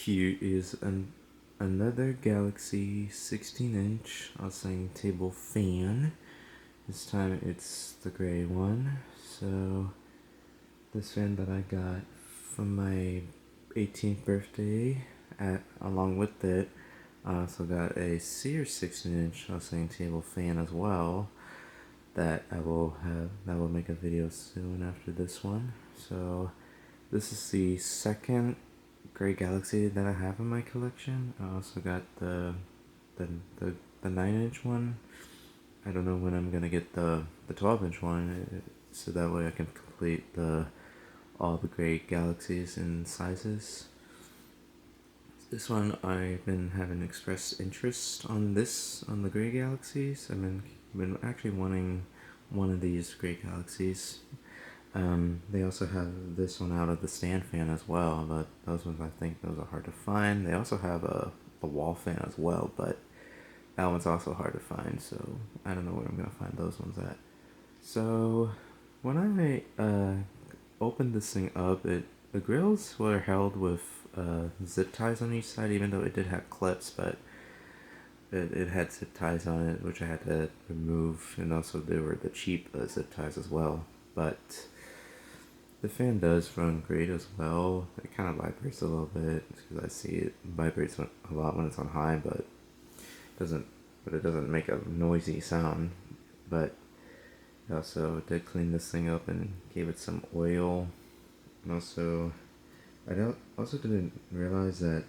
cute is another Galaxy 16-inch Oscillating table fan. This time it's the gray one. So this fan that I got for my 18th birthday, along with it, I also got a Sears 16-inch Oscillating table fan as well. That will make a video soon after this one. So this is the second Gray Galaxy that I have in my collection. I also got the 9-inch one. I don't know when I'm gonna get the 12-inch one, so that way I can complete all the Gray Galaxies in sizes. This one I've been having expressed interest on the Gray Galaxies. I've been actually wanting one of these Gray Galaxies. They also have this one out of the stand fan as well, but those ones, I think those are hard to find. They also have a wall fan as well, but that one's also hard to find, so I don't know where I'm gonna find those ones at. So when I opened this thing up, the grills were held with zip ties on each side, even though it did have clips, but it had zip ties on it, which I had to remove, and also there were the cheap zip ties as well. But the fan does run great as well. It kind of vibrates a little bit because I see it vibrates a lot when it's on high, but it doesn't make a noisy sound. But I also did clean this thing up and gave it some oil. And also, also didn't realize that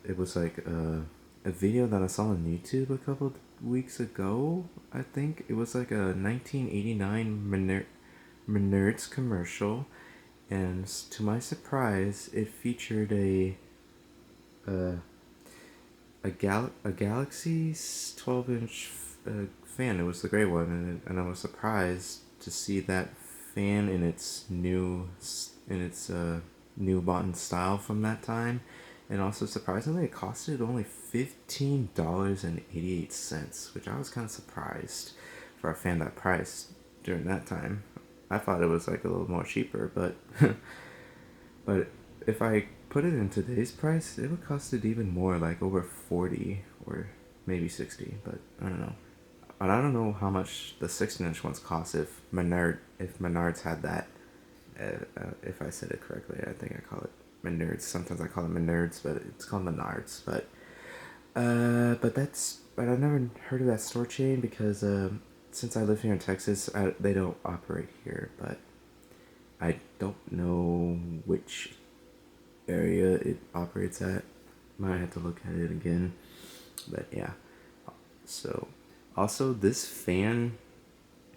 it was like a video that I saw on YouTube a couple of weeks ago. I think it was like a 1989 Menards commercial, and to my surprise, it featured a Galaxy's 12-inch fan. It was the gray one, and I was surprised to see that fan in its new bought style from that time. And also, surprisingly, it costed only $15.88, which I was kind of surprised for a fan that price during that time. I thought it was like a little more cheaper, but but if I put it in today's price, it would cost it even more, like over 40 or maybe 60. But I don't know. And I don't know how much the 16-inch ones cost if Menards had that. If I said it correctly, I think I call it Menards. Sometimes I call it Menards, but it's called Menards. But I've never heard of that store chain because since I live here in Texas, they don't operate here. But I don't know which area it operates at. Might have to look at it again. But yeah. So also this fan,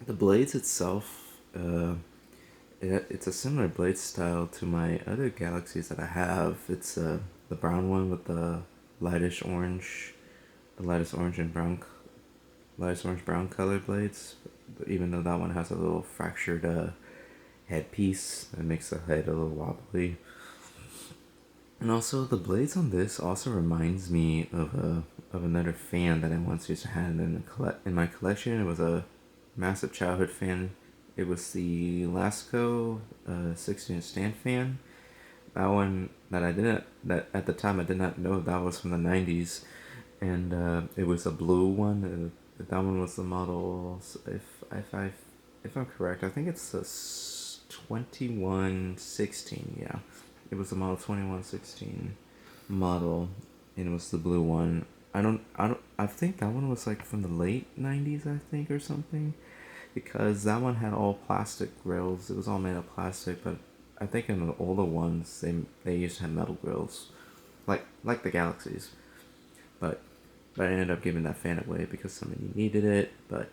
the blades itself, it's a similar blade style to my other Galaxies that I have. It's the brown one with the lightest orange and brown color blades. Even though that one has a little fractured headpiece that makes the head a little wobbly. And also the blades on this also reminds me of another fan that I once used to have in my collection. It was a massive childhood fan. It was the Lasko 16-inch stand fan. That one that at the time I did not know that was from the 90s, and it was a blue one. That one was the model. If I'm correct, I think it's the 2116. Yeah, it was the model 2116 model, and it was the blue one. I think that one was like from the late 90s, I think, or something, because that one had all plastic grills. It was all made of plastic, but I think in the older ones they used to have metal grills, like the Galaxies. But I ended up giving that fan away because somebody needed it. But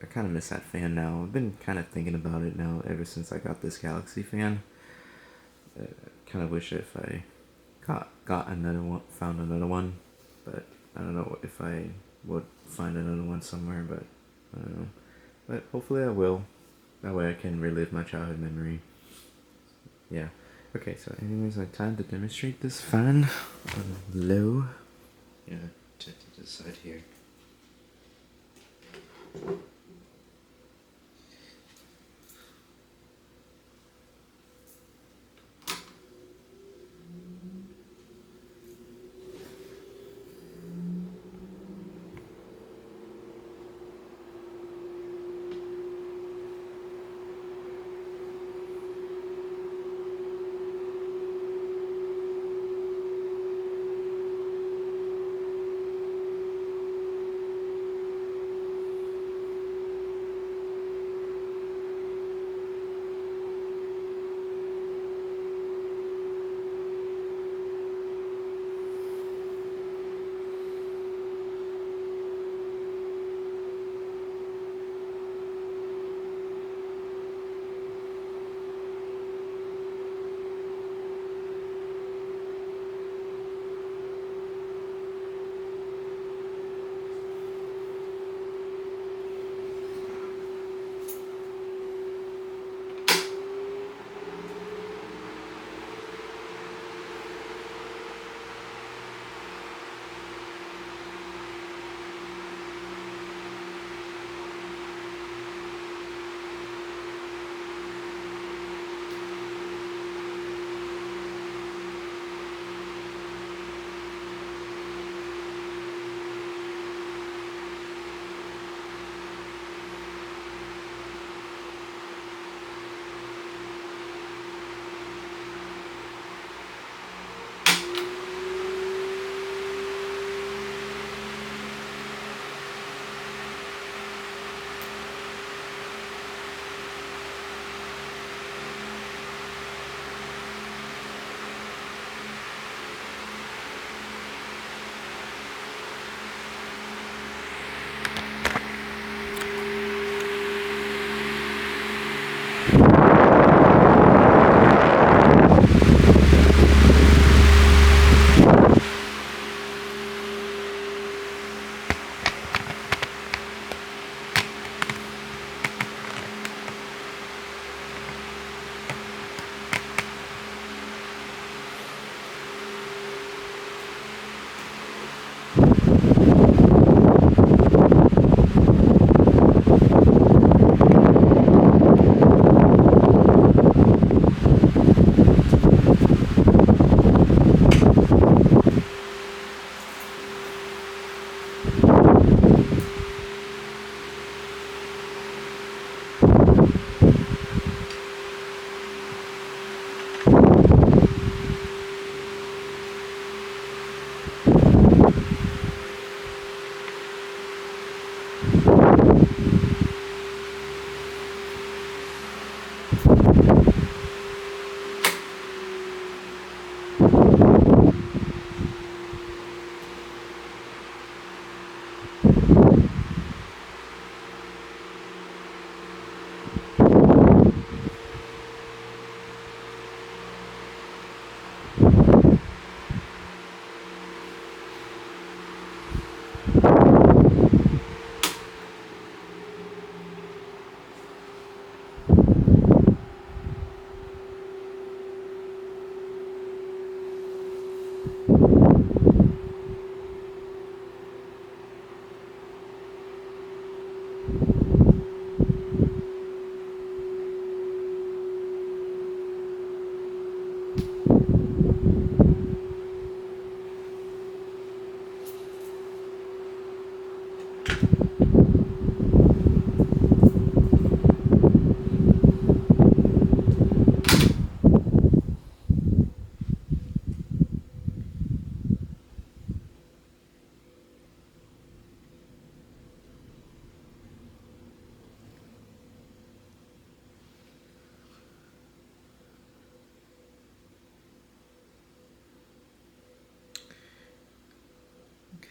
I kind of miss that fan now. I've been kind of thinking about it now ever since I got this Galaxy fan. I kind of wish if I got another one, found another one, but I don't know if I would find another one somewhere. But I don't know. But hopefully I will. That way I can relive my childhood memory. Yeah. Okay, so anyways, time to demonstrate this fan on low. Yeah, check to this side here.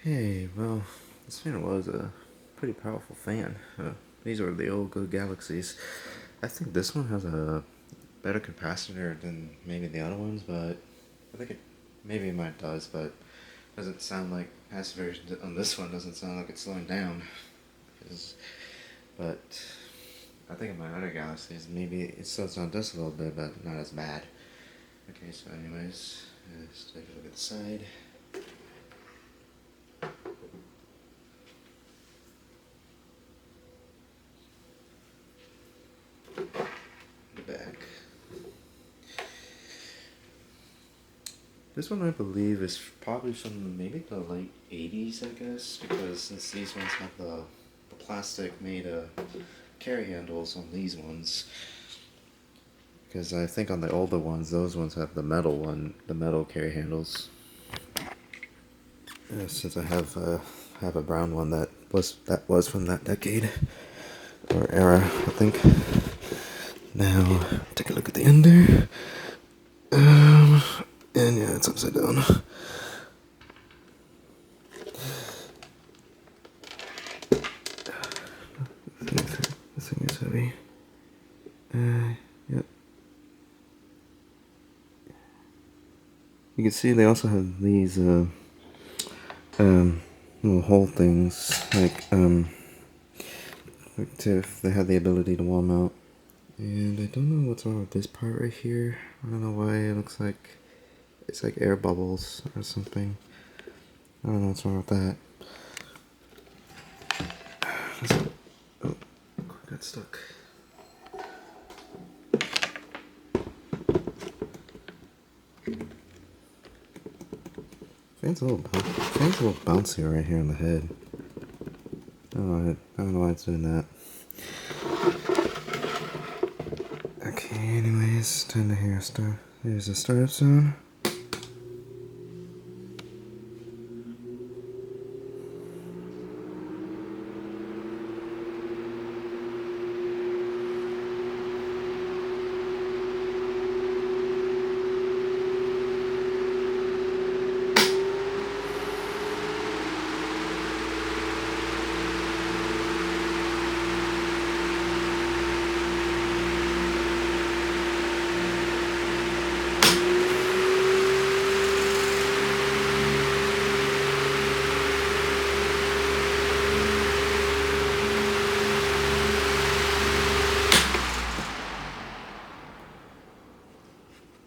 Okay, well, this fan was a pretty powerful fan. These are the old good galaxies. I think this one has a better capacitor than maybe the other ones, but I think it maybe it might does, but doesn't sound like past version on this one doesn't sound like it's slowing down. But I think in my other galaxies maybe it slows down just a little bit, but not as bad. Okay, so anyways, let's take a look at the side. The back. This one I believe is probably from maybe the late 80s, I guess, because since these ones have the plastic made carry handles on these ones. Because I think on the older ones, those ones have the metal carry handles. Since I have a brown one that was from that decade or era, I think. Now take a look at the under. And yeah, it's upside down. This thing is heavy. Yep. You can see they also have these little hole things, like if they have the ability to warm out. And I don't know what's wrong with this part right here. I don't know why it looks like it's like air bubbles or something. I don't know what's wrong with that. Oh, got stuck. Fan's a little bouncy right here on the head. I don't know why it's doing that. Okay, anyways, time to hear start. There's a startup sound.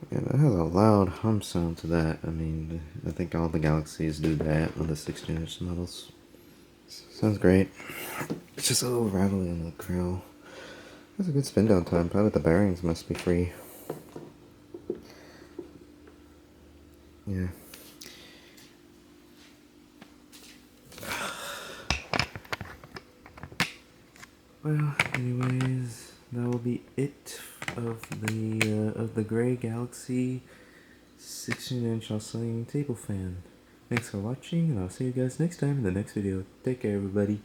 Yeah, that has a loud hum sound to that. I mean, I think all the Galaxies do that on the 16-inch models. Sounds great. It's just a little rattly on the crow. That's a good spin down time. Probably the bearings must be free. Yeah. Well, anyways, that will be it of the Gray Galaxy 16-inch oscillating table fan. Thanks for watching, and I'll see you guys next time in the next video. Take care, everybody.